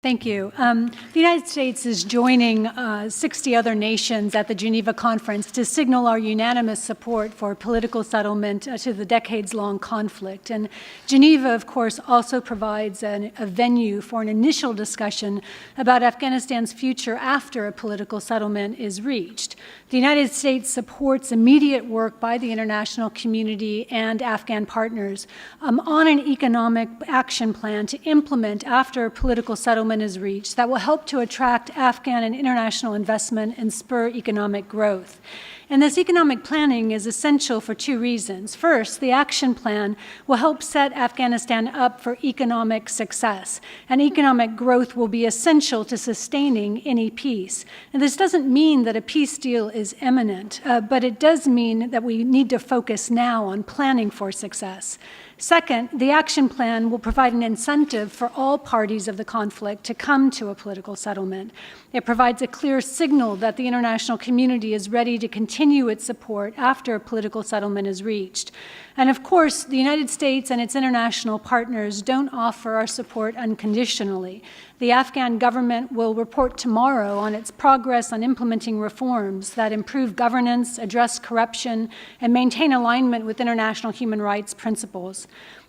Thank you. The United States is joining 60 other nations at the Geneva conference to signal our unanimous support for political settlement to the decades-long conflict. And Geneva, of course, also provides a venue for an initial discussion about Afghanistan's future after a political settlement is reached. The United States supports immediate work by the international community and Afghan partners on an economic action plan to implement after a political settlement is reached that will help to attract Afghan and international investment and spur economic growth. And this economic planning is essential for two reasons. First, the action plan will help set Afghanistan up for economic success, and economic growth will be essential to sustaining any peace. And this doesn't mean that a peace deal is imminent, but it does mean that we need to focus now on planning for success. Second, the action plan will provide an incentive for all parties of the conflict to come to a political settlement. It provides a clear signal that the international community is ready to continue its support after a political settlement is reached. And of course, the United States and its international partners don't offer our support unconditionally. The Afghan government will report tomorrow on its progress on implementing reforms that improve governance, address corruption, and maintain alignment with international human rights principles.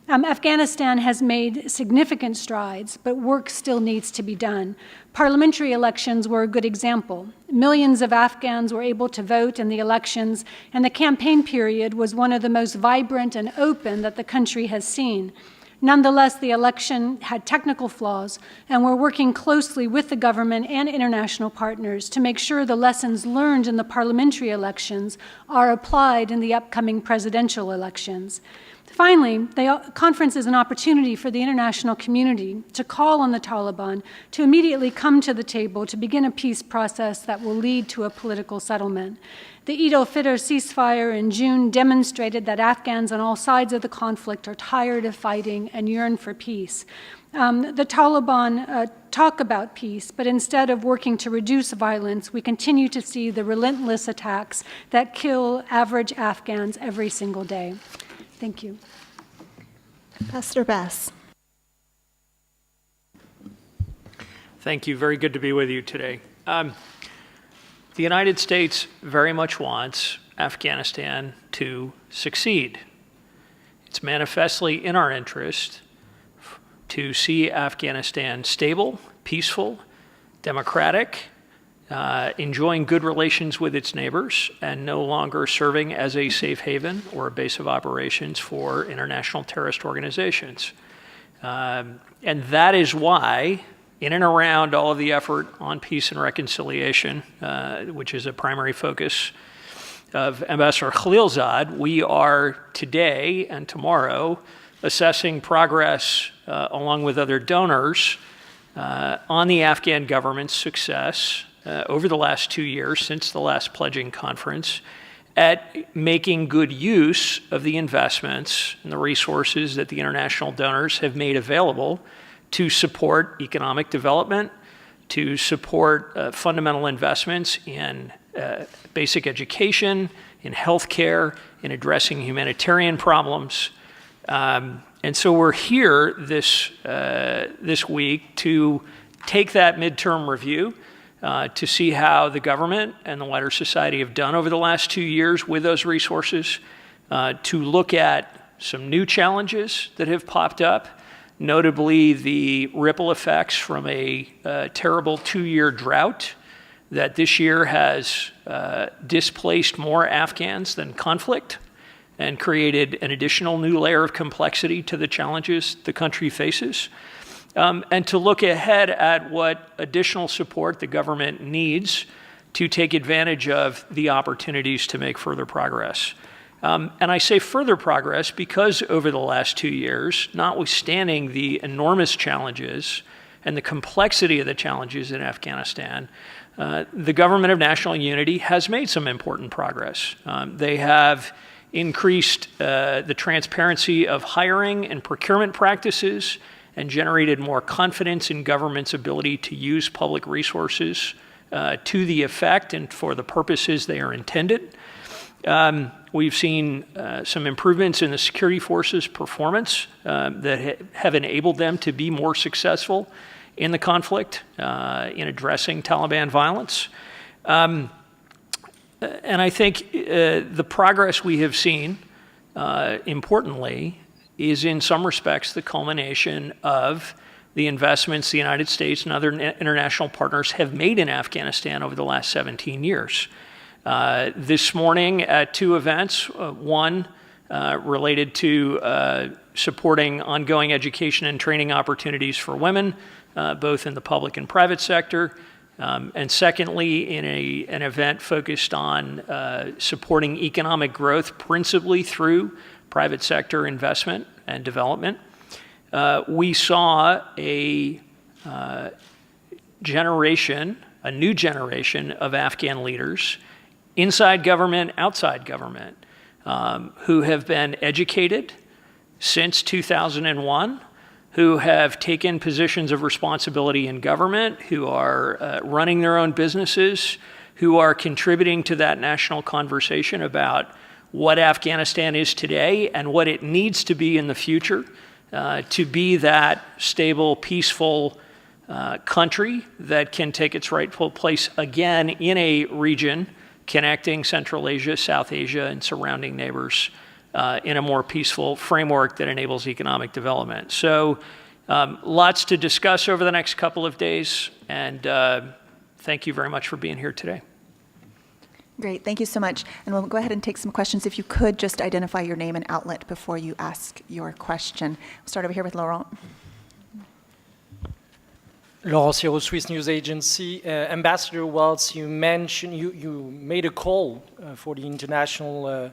Afghanistan has made significant strides, but work still needs to be done. Parliamentary elections were a good example. Millions of Afghans were able to vote in the elections, and the campaign period was one of the most vibrant and open that the country has seen. Nonetheless, the election had technical flaws, and we're working closely with the government and international partners to make sure the lessons learned in the parliamentary elections are applied in the upcoming presidential elections. Finally, the conference is an opportunity for the international community to call on the Taliban to immediately come to the table to begin a peace process that will lead to a political settlement. The Eid al-Fitr ceasefire in June demonstrated that Afghans on all sides of the conflict are tired of fighting and yearn for peace. The Taliban talk about peace, but instead of working to reduce violence, we continue to see the relentless attacks that kill average Afghans every single day. Thank you. Pastor Bass. Thank you. Very good to be with you today. The United States very much wants Afghanistan to succeed. It's manifestly in our interest to see Afghanistan stable, peaceful, democratic, enjoying good relations with its neighbors, and no longer serving as a safe haven or a base of operations for international terrorist organizations. And that is why, in and around all of the effort on peace and reconciliation, which is a primary focus of Ambassador Khalilzad, we are today and tomorrow assessing progress along with other donors on the Afghan government's success over the last 2 years since the last pledging conference at making good use of the investments and the resources that the international donors have made available to support economic development, to support fundamental investments in basic education, in healthcare, in addressing humanitarian problems. And so we're here this week to take that midterm review, to see how the government and the wider society have done over the last 2 years with those resources, to look at some new challenges that have popped up, notably the ripple effects from a terrible 2-year drought that this year has displaced more Afghans than conflict and created an additional new layer of complexity to the challenges the country faces. And to look ahead at what additional support the government needs to take advantage of the opportunities to make further progress. And I say further progress because over the last 2 years, notwithstanding the enormous challenges and the complexity of the challenges in Afghanistan, the government of national unity has made some important progress. They have increased the transparency of hiring and procurement practices and generated more confidence in government's ability to use public resources to the effect and for the purposes they are intended. We've seen some improvements in the security forces' performance that have enabled them to be more successful in the conflict, in addressing Taliban violence. And I think the progress we have seen, importantly, is in some respects the culmination of the investments the United States and other international partners have made in Afghanistan over the last 17 years. This morning at two events, one related to supporting ongoing education and training opportunities for women, both in the public and private sector, and secondly, in an event focused on supporting economic growth principally through private sector investment and development. We saw a new generation of Afghan leaders, inside government, outside government, who have been educated since 2001, who have taken positions of responsibility in government, who are running their own businesses, who are contributing to that national conversation about what Afghanistan is today and what it needs to be in the future to be that stable, peaceful country that can take its rightful place again in a region connecting Central Asia, South Asia, and surrounding neighbors in a more peaceful framework that enables economic development. So lots to discuss over the next couple of days, and thank you very much for being here today. Great, thank you so much. And we'll go ahead and take some questions. If you could just identify your name and outlet before you ask your question. We'll start over here with Laurent. Laurent Siro, Swiss News Agency. Ambassador Waltz, you mentioned, you made a call for the international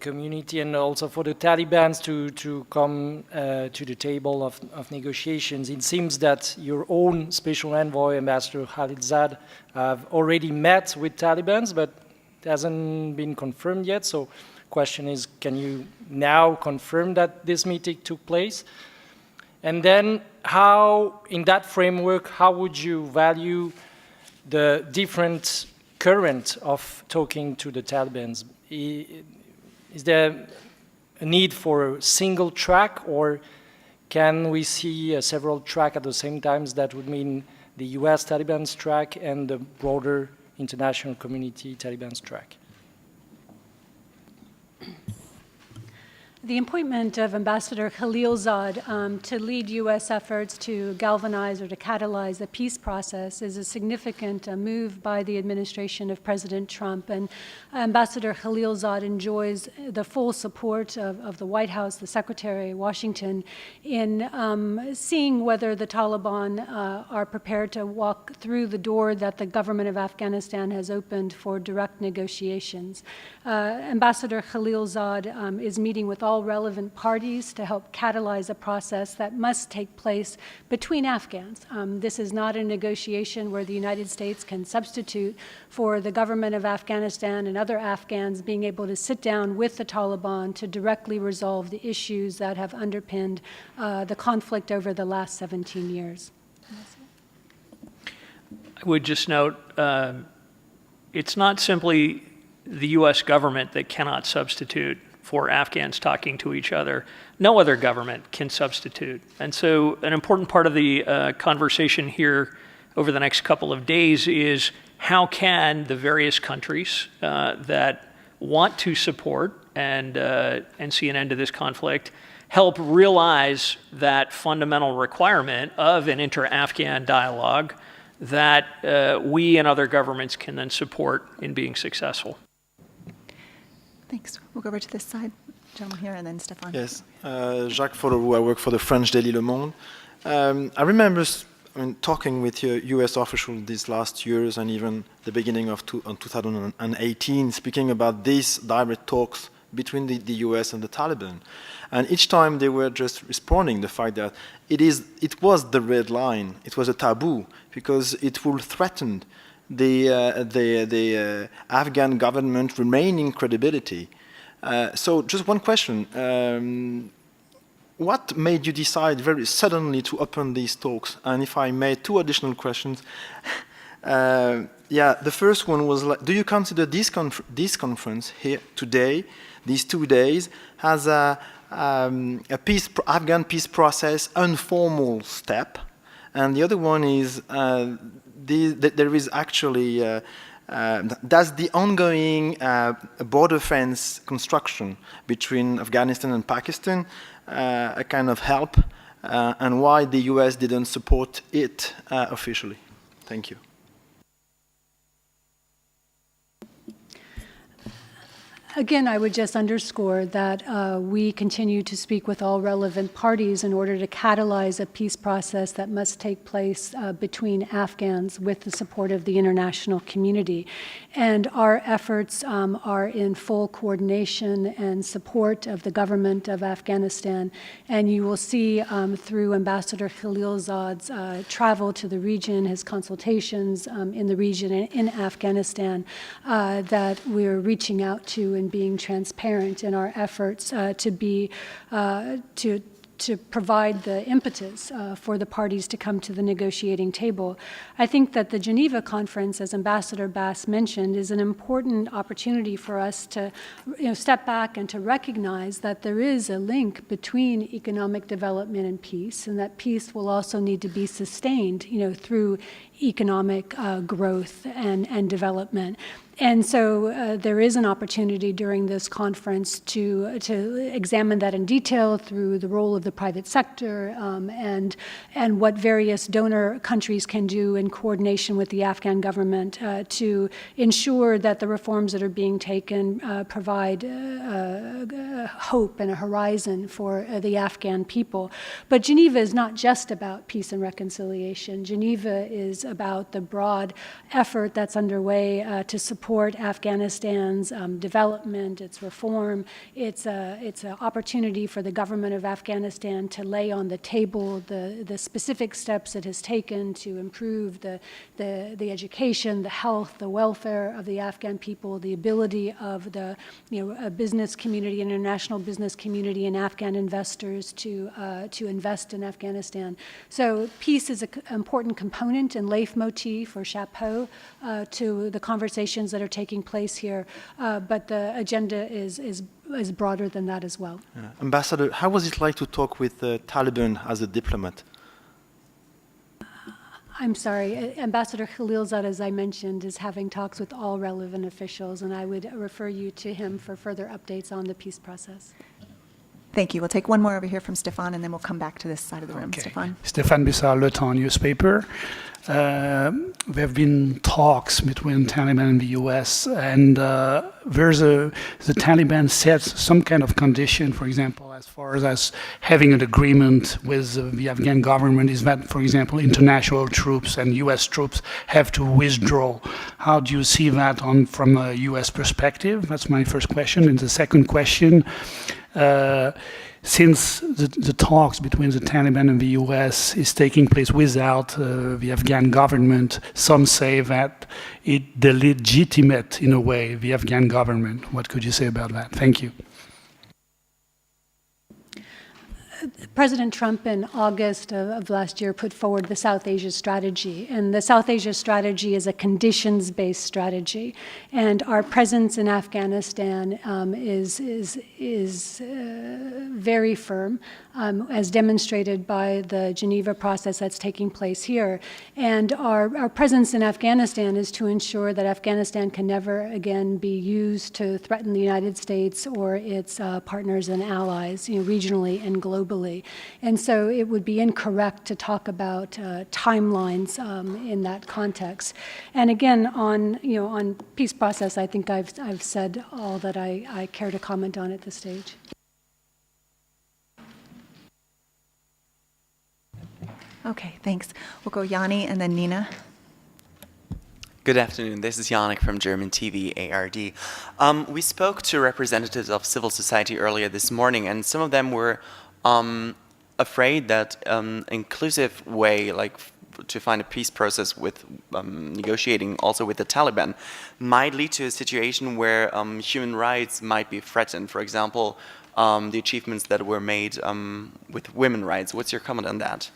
community and also for the Taliban to come to the table of negotiations. It seems that your own special envoy, Ambassador Khalilzad, have already met with Taliban, but it hasn't been confirmed yet. So question is, can you now confirm that this meeting took place? And then how, in that framework, how would you value the different current of talking to the Taliban? Is there a need for a single track, or can we see several tracks at the same time? That would mean the US Taliban's track and the broader international community Taliban's track. The appointment of Ambassador Khalilzad to lead U.S. efforts to galvanize or to catalyze the peace process is a significant move by the administration of President Trump. And Ambassador Khalilzad enjoys the full support of the White House, the Secretary, Washington, in seeing whether the Taliban are prepared to walk through the door that the government of Afghanistan has opened for direct negotiations. Ambassador Khalilzad is meeting with all relevant parties to help catalyze a process that must take place between Afghans. This is not a negotiation where the United States can substitute for the government of Afghanistan and other Afghans being able to sit down with the Taliban to directly resolve the issues that have underpinned the conflict over the last 17 years. I would just note, it's not simply the U.S. government that cannot substitute for Afghans talking to each other. No other government can substitute. And so an important part of the conversation here over the next couple of days is how can the various countries that want to support and see an end to this conflict help realize that fundamental requirement of an inter-Afghan dialogue that we and other governments can then support in being successful. Thanks. We'll go over to this side. Gentleman here, and then Stéphane. Yes, Jacques Follorou, I work for the French daily Le Monde. I remember talking with US officials these last years and even the beginning of 2018, speaking about these direct talks between the US and the Taliban. And each time they were just responding the fact that it was the red line, it was a taboo, because it will threaten the Afghan government remaining credibility. So just one question. What made you decide very suddenly to open these talks? And if I may, two additional questions. The first one was, do you consider this conference here today, these 2 days, as a Afghan peace process informal step? And the other one is there is actually, does the ongoing border fence construction between Afghanistan and Pakistan a kind of help, and why the US didn't support it officially? Thank you. Again, I would just underscore that we continue to speak with all relevant parties in order to catalyze a peace process that must take place between Afghans with the support of the international community. And our efforts are in full coordination and support of the government of Afghanistan. And you will see through Ambassador Khalilzad's travel to the region, his consultations in the region and in Afghanistan, that we're reaching out to and being transparent in our efforts to provide the impetus for the parties to come to the negotiating table. I think that the Geneva conference, as Ambassador Bass mentioned, is an important opportunity for us to step back and to recognize that there is a link between economic development and peace, and that peace will also need to be sustained through economic growth and development. And so there is an opportunity during this conference to examine that in detail through the role of the private sector and what various donor countries can do in coordination with the Afghan government to ensure that the reforms that are being taken provide hope and a horizon for the Afghan people. But Geneva is not just about peace and reconciliation. Geneva is about the broad effort that's underway to support Afghanistan's development, its reform. It's an opportunity for the government of Afghanistan to lay on the table the specific steps it has taken to improve the education, the health, the welfare of the Afghan people, the ability of the business community, international business community, and Afghan investors to invest in Afghanistan. So peace is an important component and leitmotif or chapeau to the conversations that are taking place here, but the agenda is broader than that as well. Ambassador, how was it like to talk with the Taliban as a diplomat? I'm sorry, Ambassador Khalilzad, as I mentioned, is having talks with all relevant officials, and I would refer you to him for further updates on the peace process. Thank you. We'll take one more over here from Stefan, and then we'll come back to this side of the room. Okay. Stefan. Stefan Bissar, Le Temps newspaper. There have been talks between Taliban and the US, and the Taliban sets some kind of condition, for example, as far as having an agreement with the Afghan government is that, for example, international troops and US troops have to withdraw. How do you see that from a US perspective? That's my first question. And the second question, since the talks between the Taliban and the US is taking place without the Afghan government, some say that it delegitimate, in a way, the Afghan government. What could you say about that? Thank you. President Trump in August of last year put forward the South Asia strategy, and the South Asia strategy is a conditions-based strategy, and our presence in Afghanistan is very firm, as demonstrated by the Geneva process that's taking place here. And our presence in Afghanistan is to ensure that Afghanistan can never again be used to threaten the United States or its partners and allies, regionally and globally. And so it would be incorrect to talk about timelines in that context. And again, on peace process, I think I've said all that I care to comment on at this stage. Okay, thanks. We'll go Yanni and then Nina. Good afternoon. This is Yannick from German TV ARD. We spoke to representatives of civil society earlier this morning, and some of them were afraid that inclusive way, like to find a peace process with negotiating also with the Taliban, might lead to a situation where human rights might be threatened. For example, the achievements that were made with women's rights. What's your comment on that?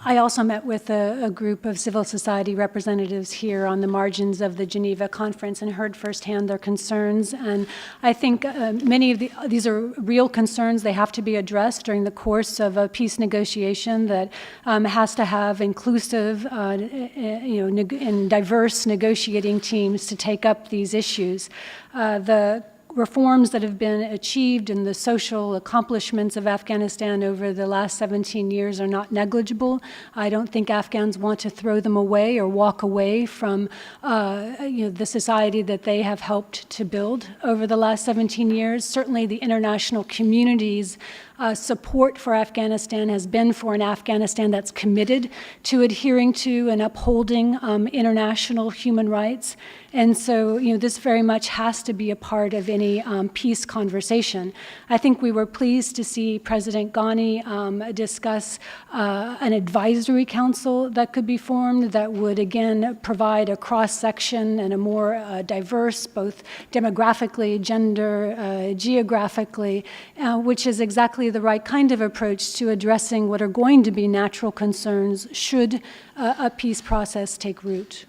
I also met with a group of civil society representatives here on the margins of the Geneva conference and heard firsthand their concerns. And I think many of these are real concerns. They have to be addressed during the course of a peace negotiation that has to have inclusive, and diverse negotiating teams to take up these issues. The reforms that have been achieved and the social accomplishments of Afghanistan over the last 17 years are not negligible. I don't think Afghans want to throw them away or walk away from the society that they have helped to build over the last 17 years. Certainly the international community's support for Afghanistan has been for an Afghanistan that's committed to adhering to and upholding international human rights. And so, this very much has to be a part of any peace conversation. I think we were pleased to see President Ghani discuss an advisory council that could be formed that would, again, provide a cross-section and a more diverse, both demographically, gender, geographically, which is exactly the right kind of approach to addressing what are going to be natural concerns should a peace process take root.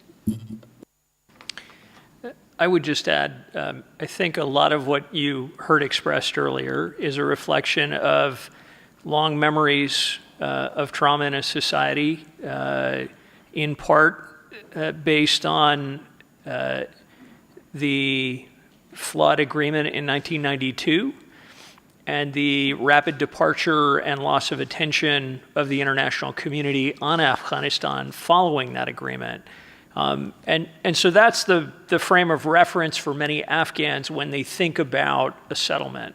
I would just add, I think a lot of what you heard expressed earlier is a reflection of long memories of trauma in a society, in part based on the flood agreement in 1992 and the rapid departure and loss of attention of the international community on Afghanistan following that agreement. And so that's the frame of reference for many Afghans when they think about a settlement.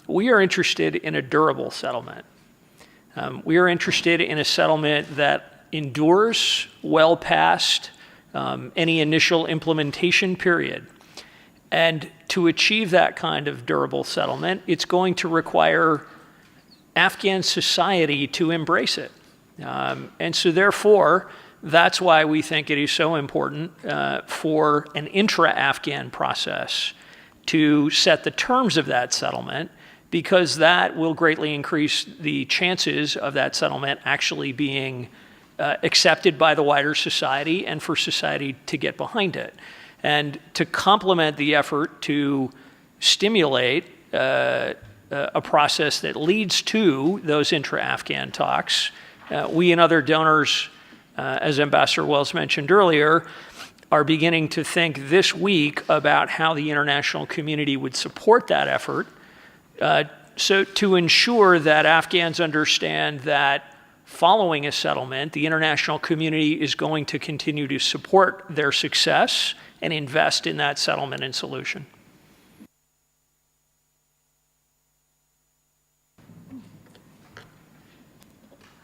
We are interested in a durable settlement. We are interested in a settlement that endures well past any initial implementation period. And to achieve that kind of durable settlement, it's going to require Afghan society to embrace it. And so therefore, that's why we think it is so important for an intra-Afghan process to set the terms of that settlement, because that will greatly increase the chances of that settlement actually being accepted by the wider society and for society to get behind it. And to complement the effort to stimulate a process that leads to those intra-Afghan talks, we and other donors, as Ambassador Wells mentioned earlier, are beginning to think this week about how the international community would support that effort, so to ensure that Afghans understand that following a settlement, the international community is going to continue to support their success and invest in that settlement and solution.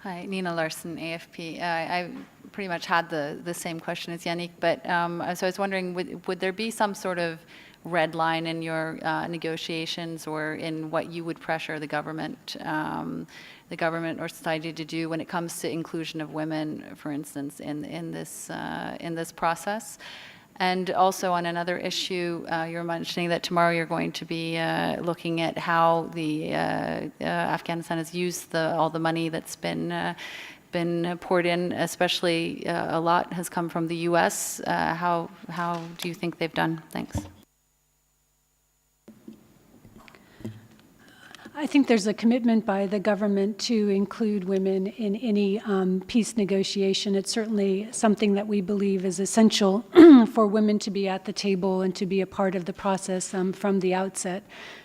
Hi, Nina Larson, AFP. I pretty much had the same question as Yannick, but so I was wondering, would there be some sort of red line in your negotiations or in what you would pressure the government or society to do when it comes to inclusion of women, for instance, in this process? And also on another issue, you're mentioning that tomorrow you're going to be looking at how the Afghanistan has used all the money that's been poured in, especially a lot has come from the U.S. How do you think they've done? Thanks. I think there's a commitment by the government to include women in any peace negotiation. It's certainly something that we believe is essential for women to be at the table and to be a part of the process from the outset,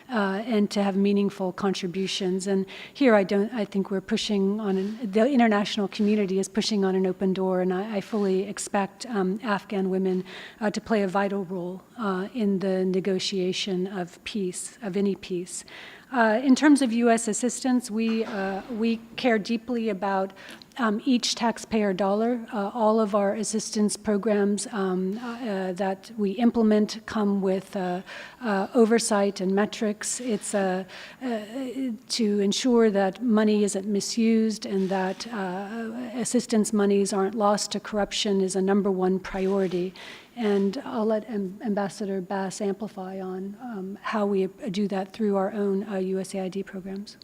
and to have meaningful contributions. And here I think we're pushing on, the international community is pushing on an open door, and I fully expect Afghan women to play a vital role in the negotiation of peace, of any peace. In terms of U.S. assistance, we care deeply about each taxpayer dollar. All of our assistance programs that we implement come with oversight and metrics. It's to ensure that money isn't misused and that assistance monies aren't lost to corruption is a #1 priority. And I'll let Ambassador Bass amplify on how we do that through our own USAID programs.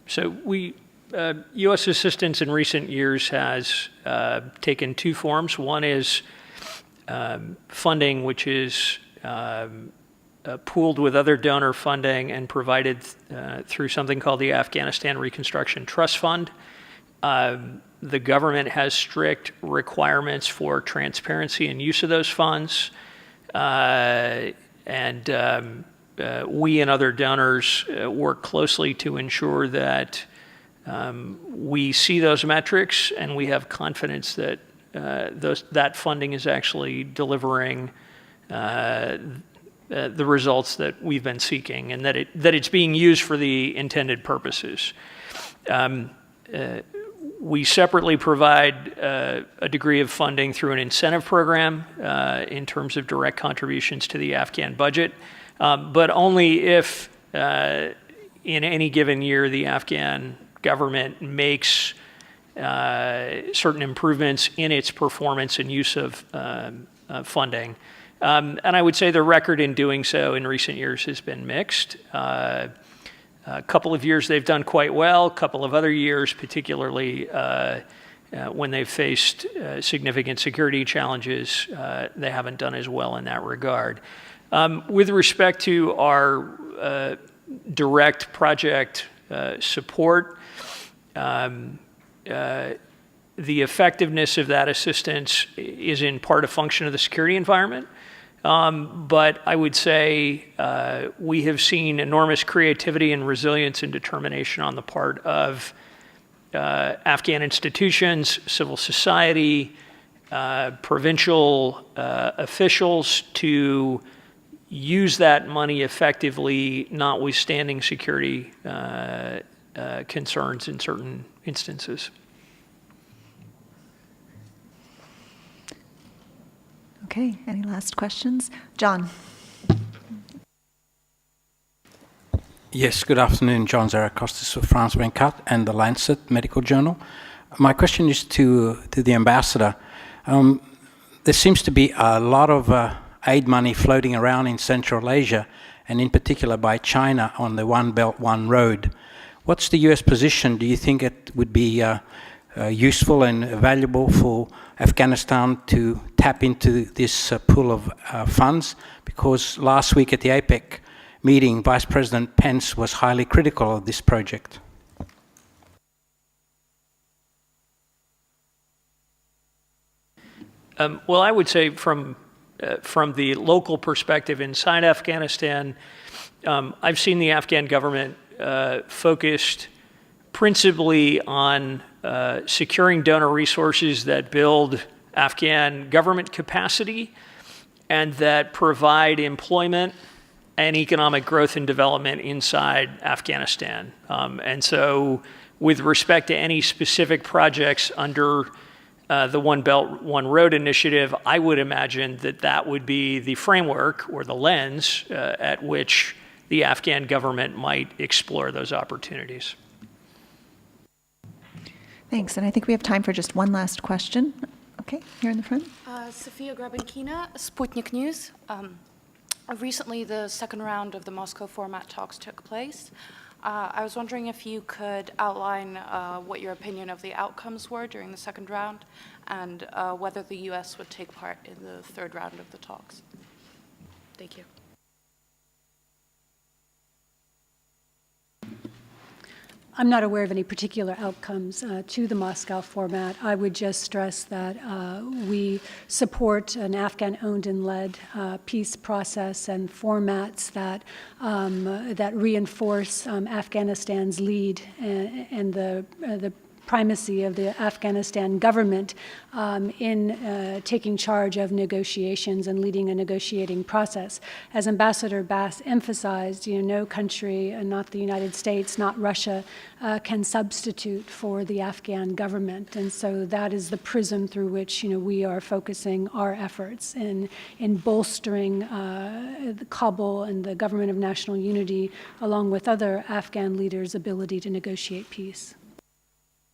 So we U.S. assistance in recent years has taken two forms. One is funding, which is pooled with other donor funding and provided through something called the Afghanistan Reconstruction Trust Fund. The government has strict requirements for transparency and use of those funds. We and other donors work closely to ensure that we see those metrics and we have confidence that that funding is actually delivering the results that we've been seeking, and that it's being used for the intended purposes. We separately provide a degree of funding through an incentive program in terms of direct contributions to the Afghan budget, but only if in any given year the Afghan government makes certain improvements in its performance and use of funding. And I would say the record in doing so in recent years has been mixed. A couple of years they've done quite well. A couple of other years, particularly when they've faced significant security challenges, they haven't done as well in that regard. With respect to our direct project support, the effectiveness of that assistance is in part a function of the security environment. But I would say we have seen enormous creativity and resilience and determination on the part of Afghan institutions, civil society, provincial officials to use that money effectively, notwithstanding security concerns in certain instances. Okay, any last questions? John. Yes, good afternoon. John Zarakostis of France Venkat and the Lancet Medical Journal. My question is to the ambassador. There seems to be a lot of aid money floating around in Central Asia, and in particular by China on the One Belt, One Road. What's the US position? Do you think it would be useful and valuable for Afghanistan to tap into this pool of funds? Because last week at the APEC meeting, Vice President Pence was highly critical of this project. Well, I would say from the local perspective inside Afghanistan, I've seen the Afghan government focused principally on securing donor resources that build Afghan government capacity and that provide employment and economic growth and development inside Afghanistan. And so with respect to any specific projects under the One Belt, One Road initiative, I would imagine that that would be the framework or the lens at which the Afghan government might explore those opportunities. Thanks, and I think we have time for just one last question. Okay, here in the front. Sofia Grabankina, Sputnik News. Recently, the second round of the Moscow format talks took place. I was wondering if you could outline what your opinion of the outcomes were during the second round and whether the US would take part in the third round of the talks. Thank you. I'm not aware of any particular outcomes to the Moscow format. I would just stress that we support an Afghan-owned and led peace process and formats that that reinforce Afghanistan's lead and the primacy of the Afghanistan government in taking charge of negotiations and leading a negotiating process. As Ambassador Bass emphasized, no country, not the United States, not Russia, can substitute for the Afghan government. And so that is the prism through which we are focusing our efforts in bolstering Kabul and the Government of National Unity, along with other Afghan leaders' ability to negotiate peace.